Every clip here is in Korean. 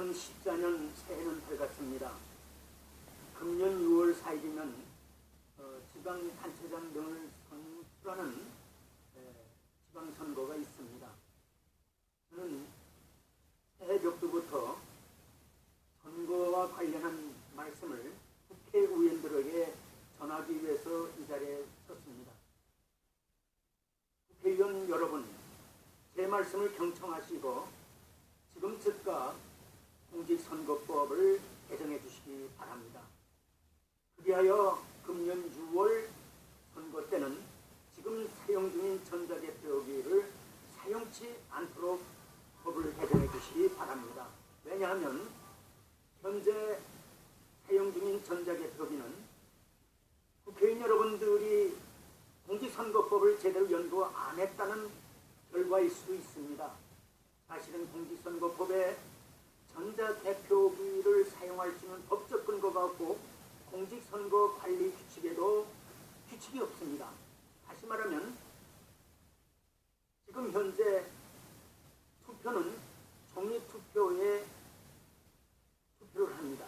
2014년 새해는 밝았습니다. 금년 6월 4일이면 지방단체장 등을 선출하는 지방선거가 있습니다. 저는 새해 벽두부터 선거와 관련한 말씀을 국회의원들에게 전하기 위해서 이 자리에 섰습니다. 국회의원 여러분, 제 말씀을 경청하시고 지금 즉각 공직선거법을 개정해 주시기 바랍니다. 그리하여 금년 6월 선거 때는 지금 사용 중인 전자개표기를 사용치 않도록 법을 개정해 주시기 바랍니다. 왜냐하면 현재 사용 중인 전자개표기는 국회의원 여러분들이 공직선거법을 제대로 연구 안 했다는 결과일 수 있습니다. 사실은 공직선거법에 전자개표기를 사용할 수 있는 법적 근거가 없고 공직선거 관리 규칙에도 규칙이 없습니다. 다시 말하면 지금 현재 투표는 종이투표에 투표를 합니다.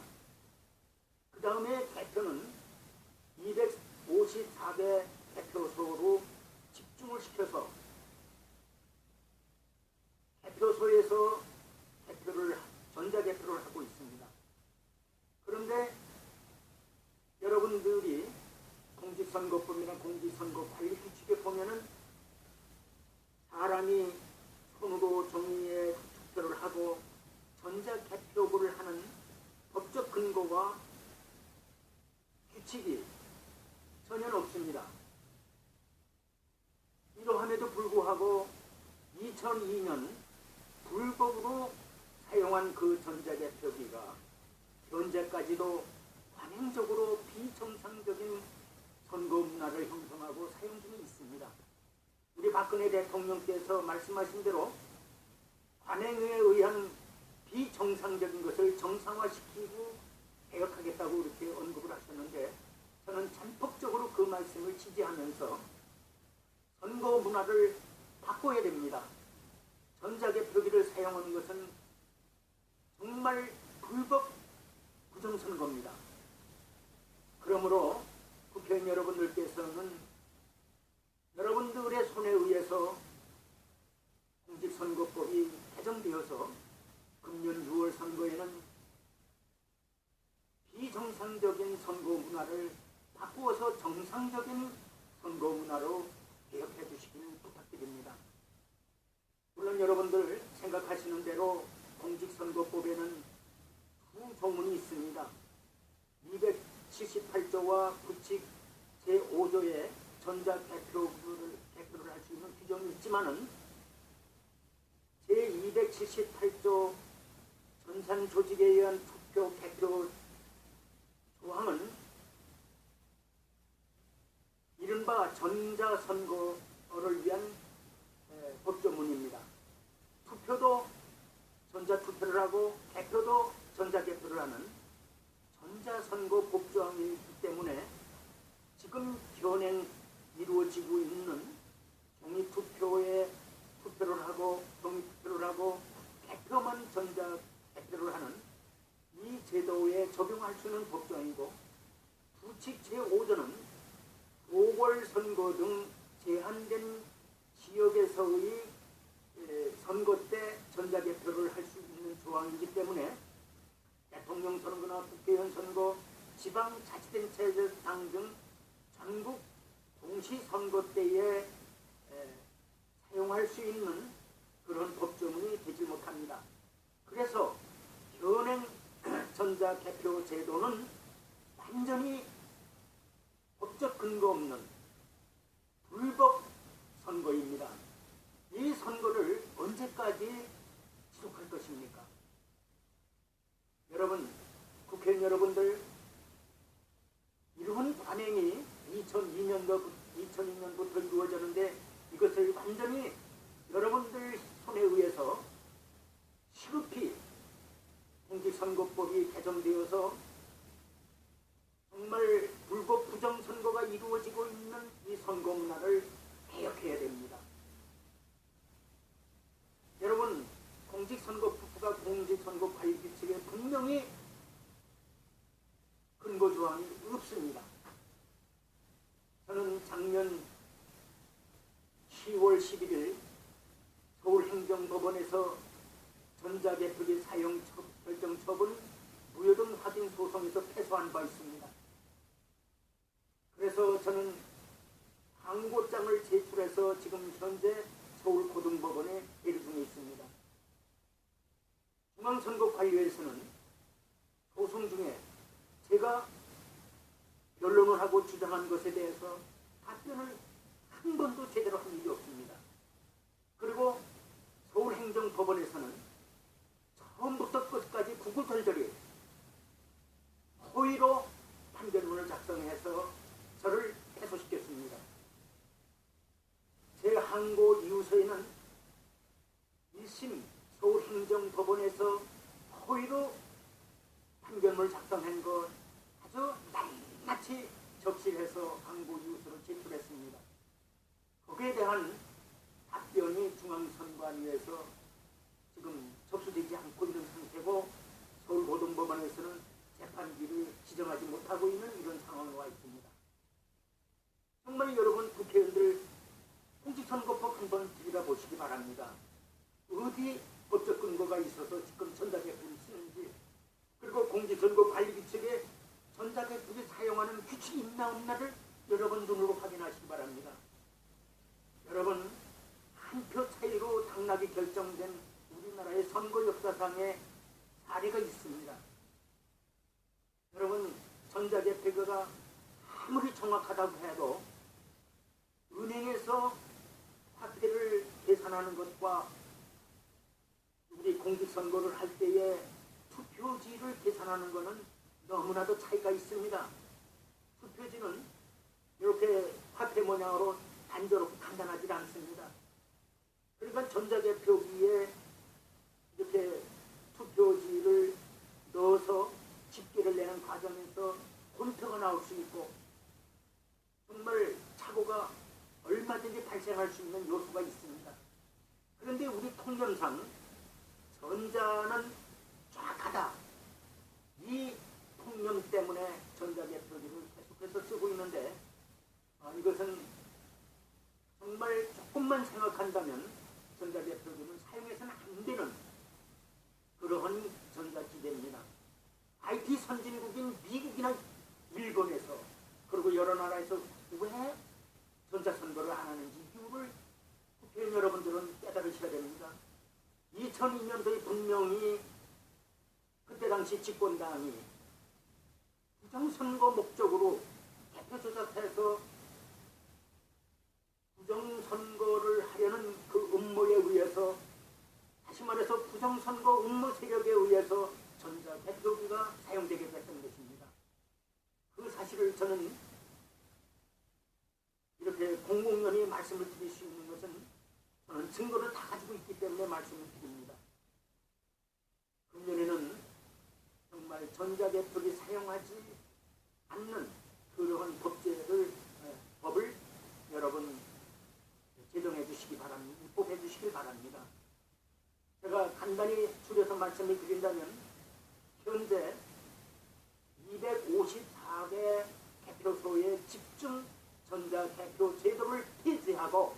그 다음에 개표는 254개 개표소로 집중을 시켜서 개표소에서 전자개표를 하고 있습니다. 그런데 여러분들이 공직선거법이나 공직선거관리 규칙에 보면은 사람이 손으로 종이에 투표를 하고 전자개표를 하는 법적 근거와 규칙이 전혀 없습니다. 이러함에도 불구하고 2002년 불법으로 사용한 그 전자개표기가 현재까지도 관행적으로 비정상적인 선거 문화를 형성하고 사용 중에 있습니다. 우리 박근혜 대통령께서 말씀하신 대로 관행에 의한 비정상적인 것을 정상화시키고 개혁하겠다고 이렇게 언급을 하셨는데 저는 전폭적으로 그 말씀을 지지하면서 선거 문화를 바꿔야 됩니다. 전자개표기를 사용하는 것은 정말 불법 부정선거입니다. 그러므로 국회의원 여러분들께서는 여러분들의 손에 의해서 공직선거법이 개정되어서 금년 6월 선거에는 비정상적인 선거 문화를 바꾸어서 정상적인 선거 문화로 개혁해 주시길 부탁드립니다. 물론 여러분들 생각하시는 대로 공직선거법에는 두 조문이 있습니다. 278조와 규칙 제5조에 전자개표를 할 수 있는 규정이 있지만은 제278조 전산조직에 의한 투표 개표 조항은 이른바 전자선거를 위한 법조문입니다. 투표도 전자투표를 하고 개표도 전자개표를 하는 전자선거 법조항이기 때문에 지금 현행 이루어지고 있는 종이투표에 투표를 하고 종이투표를 하고 개표만 전자개표를 하는 이 제도에 적용할 수 있는 법조항이고 규칙 제5조는 보궐선거 등 제한된 지역에서의 선거 때 전자개표를 할 수 있는 조항이기 때문에 대통령 선거나 국회의원 선거, 지방자치단체장 등 전국 동시선거 때에 사용할 수 있는 그런 법조문이 되지 못합니다. 그래서 현행 전자개표 제도는 완전히 법적 근거 없는 불법 선거입니다. 이 선거를 언제까지 지속할 것입니까? 여러분, 국회의원 여러분들, 이런 관행이 2002년부터 이루어졌는데 이것을 완전히 여러분들 손에 의해서 시급히 공직선거법이 개정되어서 정말 불법 부정선거가 이루어지고 있는 이 선거 문화를 개혁해야 됩니다. 여러분, 공직선거법과 공직선거관리규칙에 분명히 근거 조항이 없습니다. 저는 작년 10월 11일 서울행정법원에서 전자개표기 사용 결정 처분 무효등 확인 소송에서 패소한 바 있습니다. 그래서 저는 항고장을 제출해서 지금 현재 서울고등법원에 대리 중에 있습니다. 중앙선거관리위에서는 소송 중에 제가 변론을 하고 주장한 것에 대해서 답변을 한 번도 제대로 한 일이 없습니다. 그리고 서울행정법원에서는 처음부터 끝까지 구구절절히 허위로 판결문을 작성해서 저를 패소시켰습니다. 제 항고 이유서에는 1심 서울행정법원에서 허위로 판결문을 작성한 것 아주 낱낱이 적시해서 항고 이유서를 제출했습니다. 거기에 대한 답변이 중앙선관위에서 지금 접수되지 않고 있는 상태고 서울고등법원에서는 재판기를 지정하지 못하고 있는 이런 상황에 와 있습니다. 정말 여러분 국회의원들 공직선거법 한번 들여다보시기 바랍니다. 어디 법적 근거가 있어서 지금 전자개표를 쓰는지, 그리고 공직선거관리규칙에 전자개표를 사용하는 규칙이 있나 없나를 여러분 눈으로 확인하시기 바랍니다. 여러분, 한 표 차이로 당락이 결정된 우리나라의 선거 역사상의 사례가 있습니다. 여러분, 전자개표가 아무리 정확하다고 해도 은행에서 화폐를 계산하는 것과 우리 공직선거를 할 때에 투표지를 계산하는 것은 너무나도 차이가 있습니다. 투표지는 이렇게 화폐 모양으로 단조롭고 간단하지 않습니다. 그러니까 전자개표기에 이렇게 투표지를 넣어서 집계를 내는 과정에서 혼표가 나올 수 있고 정말 착오가 얼마든지 발생할 수 있는 요소가 있습니다. 그런데 우리 통념상 전자는 정확하다. 이 통념 때문에 전자개표기를 계속해서 쓰고 있는데 이것은 정말 조금만 생각한다면 전자개표기는 사용해서는 안 되는 그러한 전자기기입니다. IT 선진국인 미국이나 일본에서 그리고 여러 나라에서 왜 전자선거를 안 하는지 이유를 국회의원 여러분들은 깨달으셔야 됩니다. 2002년도에 분명히 그때 당시 집권당이 부정선거 목적으로 대표 조작해서 부정선거를 하려는 그 음모에 의해서, 다시 말해서 부정선거 음모 세력에 의해서 전자개표기가 사용되게 됐던 것입니다. 그 사실을 저는 이렇게 공공연히 말씀을 드릴 수 있는 것은 저는 증거를 다 가지고 있기 때문에 말씀을 드립니다. 금년에는 정말 전자개표기 사용하지 않는 그러한 법을 여러분 제정해 주시기 바랍니다. 입법해 주시길 바랍니다. 제가 간단히 줄여서 말씀을 드린다면 현재 254개 개표소의 집중 전자개표 제도를 폐지하고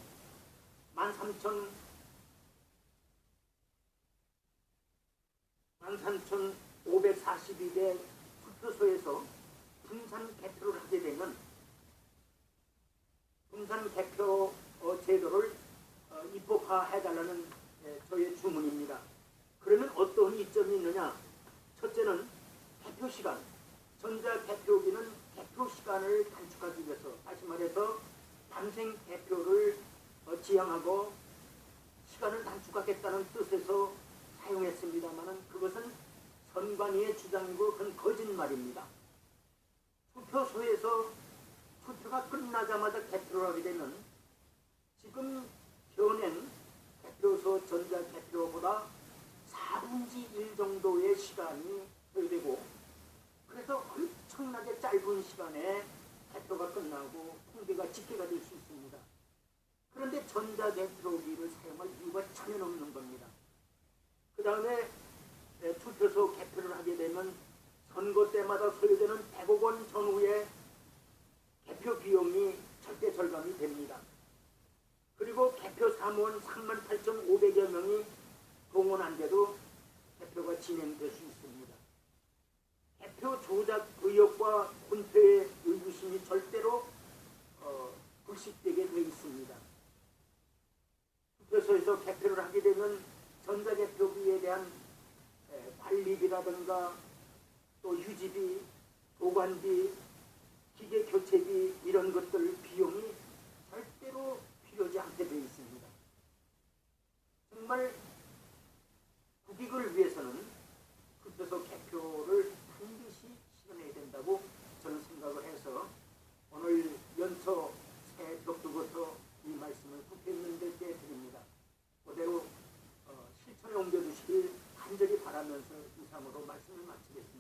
13,542개 투표소에서 분산 개표를 하게 되면 분산 개표 제도를 입법화해달라는 저의 주문입니다. 그러면 어떤 이점이 있느냐? 첫째는 개표 시간, 전자개표기는 개표 시간을 단축하기 위해서, 다시 말해서 밤생 개표를 지향하고 시간을 단축하겠다는 뜻에서 사용했습니다만 그것은 선관위의 주장이고 그건 거짓말입니다. 투표소에서 투표가 끝나자마자 개표를 하게 되면 지금 현행 개표소 전자개표보다 4분의 1 정도의 시간이 소요되고, 그래서 엄청나게 짧은 시간에 개표가 끝나고 통계가 집계가 될 수 있습니다. 그런데 전자개표기를 사용할 이유가 전혀 없는 겁니다. 그 다음에 투표소 개표를 하게 되면 절대로 불식되게 돼 있습니다. 투표소에서 개표를 하게 되면 전자개표기에 대한 관리비라든가 또 유지비, 보관비, 기계 교체비 이런 것들 비용이 절대로 필요하지 않게 되어 있습니다. 정말 국익을 위해서는 투표소 개표를 반드시 실현해야 된다고 저는 생각을 해서 오늘 연초 새 벽두부터 이 말씀을 국회의원들께 드립니다. 그대로 실천에 옮겨주시길 간절히 바라면서 이상으로 말씀을 마치겠습니다.